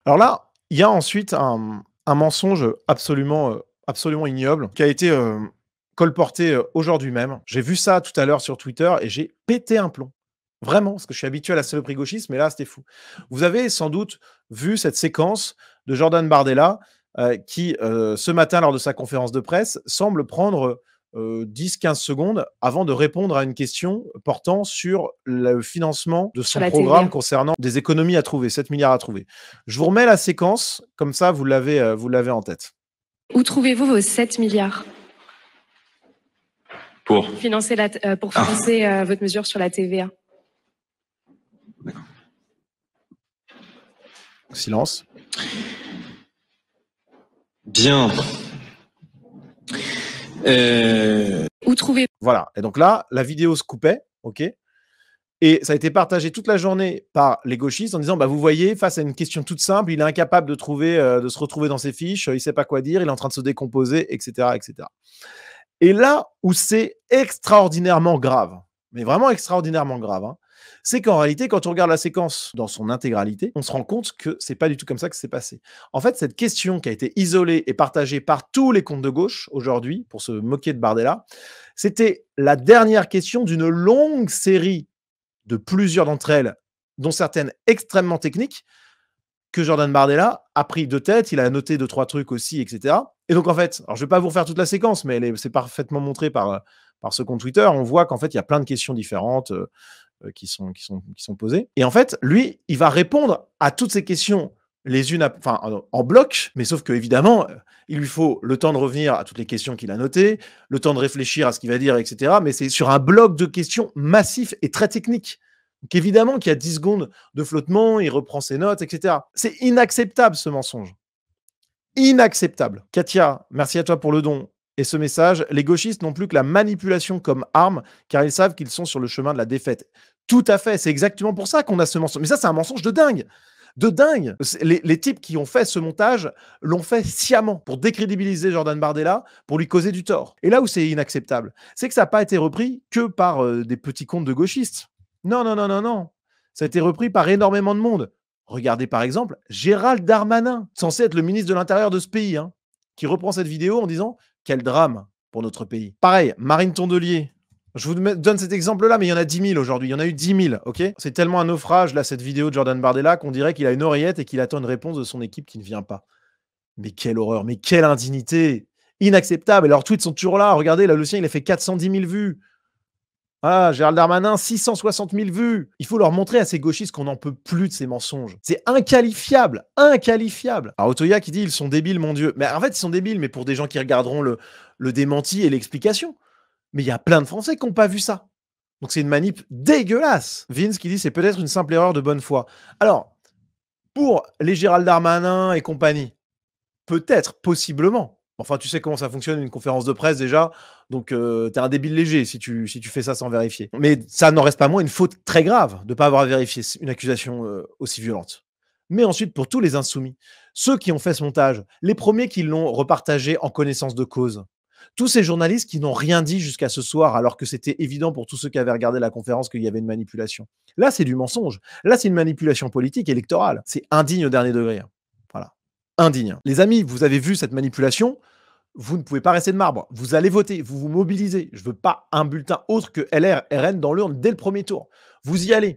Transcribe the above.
Alors là, il y a ensuite un mensonge absolument ignoble qui a été, colporté, aujourd'hui même. J'ai vu ça tout à l'heure sur Twitter et j'ai pété un plomb. Vraiment, parce que je suis habitué à la saloperie gauchiste, mais là, c'était fou. Vous avez sans doute vu cette séquence de Jordan Bardella, qui, ce matin, lors de sa conférence de presse, semble prendre, 10-15 secondes avant de répondre à une question portant sur le financement de Sur son la programme TVA. concernant des économies à trouver, 7 milliards à trouver. Je vous remets la séquence, comme ça vous l'avez en tête. Où trouvez-vous vos 7 milliards Pour financer votre mesure sur la TVA? Silence. Bien. Où trouvez Voilà. Et donc là, la vidéo se coupait, OK? Et ça a été partagé toute la journée par les gauchistes en disant: «Bah, vous voyez, face à une question toute simple, il est incapable de trouver, de se retrouver dans ses fiches, il sait pas quoi dire, il est en train de se décomposer» et cetera et cetera. Et là où c'est extraordinairement grave, mais vraiment extraordinairement grave, hein, c'est qu'en réalité, quand on regarde la séquence dans son intégralité, on se rend compte que c'est pas du tout comme ça que c'est passé. En fait, cette question qui a été isolée et partagée par tous les comptes de gauche aujourd'hui, pour se moquer de Bardella, c'était la dernière question d'une longue série de plusieurs d'entre elles, dont certaines extrêmement techniques, que Jordan Bardella a pris de tête, il a noté 2-3 trucs aussi, et cetera. Et donc, en fait, alors je vais pas vous refaire toute la séquence, mais c'est parfaitement montré par ce compte Twitter. On voit qu'en fait, il y a plein de questions différentes qui sont posées. Et en fait, lui, il va répondre à toutes ces questions les unes, enfin, en bloc, mais sauf que évidemment, il lui faut le temps de revenir à toutes les questions qu'il a notées, le temps de réfléchir à ce qu'il va dire, et cetera. Mais c'est sur un bloc de questions massif et très technique. Donc évidemment qu'il y a 10 secondes de flottement, il reprend ses notes, et cetera. C'est inacceptable ce mensonge. Inacceptable. Katia, merci à toi pour le don et ce message. Les gauchistes n'ont plus que la manipulation comme arme, car ils savent qu'ils sont sur le chemin de la défaite. Tout à fait, c'est exactement pour ça qu'on a ce mensonge. Mais ça, c'est un mensonge de dingue. De dingue. Les types qui ont fait ce montage l'ont fait sciemment pour décrédibiliser Jordan Bardella, pour lui causer du tort. Et là où c'est inacceptable, c'est que ça n'a pas été repris que par des petits comptes de gauchistes. Non, non, non, non, non. Ça a été repris par énormément de monde. Regardez par exemple Gérald Darmanin, censé être le ministre de l'Intérieur de ce pays, hein, qui reprend cette vidéo en disant « Quel drame pour notre pays ». Pareil, Marine Tondelier. Je vous donne cet exemple-là, mais il y en a 10 000 aujourd'hui. Il y en a eu 10 000, ok? C'est tellement un naufrage, là, cette vidéo de Jordan Bardella, qu'on dirait qu'il a une oreillette et qu'il attend une réponse de son équipe qui ne vient pas. Mais quelle horreur, mais quelle indignité! Inacceptable. Et leurs tweets sont toujours là. Regardez, là, le sien, il a fait 410 000 vues. Ah, Gérald Darmanin, 660 000 vues. Il faut leur montrer à ces gauchistes qu'on n'en peut plus de ces mensonges. C'est inqualifiable, inqualifiable. Alors Otoya qui dit ils sont débiles, mon Dieu. Mais en fait, ils sont débiles, mais pour des gens qui regarderont le démenti et l'explication. Mais il y a plein de Français qui n'ont pas vu ça. Donc c'est une manip dégueulasse. Vince qui dit c'est peut-être une simple erreur de bonne foi. Alors, pour les Gérald Darmanin et compagnie, peut-être, possiblement. Enfin, tu sais comment ça fonctionne une conférence de presse déjà, donc t'es un débile léger si tu fais ça sans vérifier. Mais ça n'en reste pas moins une faute très grave de ne pas avoir vérifié une accusation aussi violente. Mais ensuite, pour tous les insoumis, ceux qui ont fait ce montage, les premiers qui l'ont repartagé en connaissance de cause, tous ces journalistes qui n'ont rien dit jusqu'à ce soir, alors que c'était évident pour tous ceux qui avaient regardé la conférence qu'il y avait une manipulation. Là, c'est du mensonge. Là, c'est une manipulation politique électorale. C'est indigne au dernier degré. Voilà. Indigne. Les amis, vous avez vu cette manipulation, vous ne pouvez pas rester de marbre. Vous allez voter, vous vous mobilisez. Je ne veux pas un bulletin autre que LR, RN dans l'urne dès le premier tour. Vous y allez.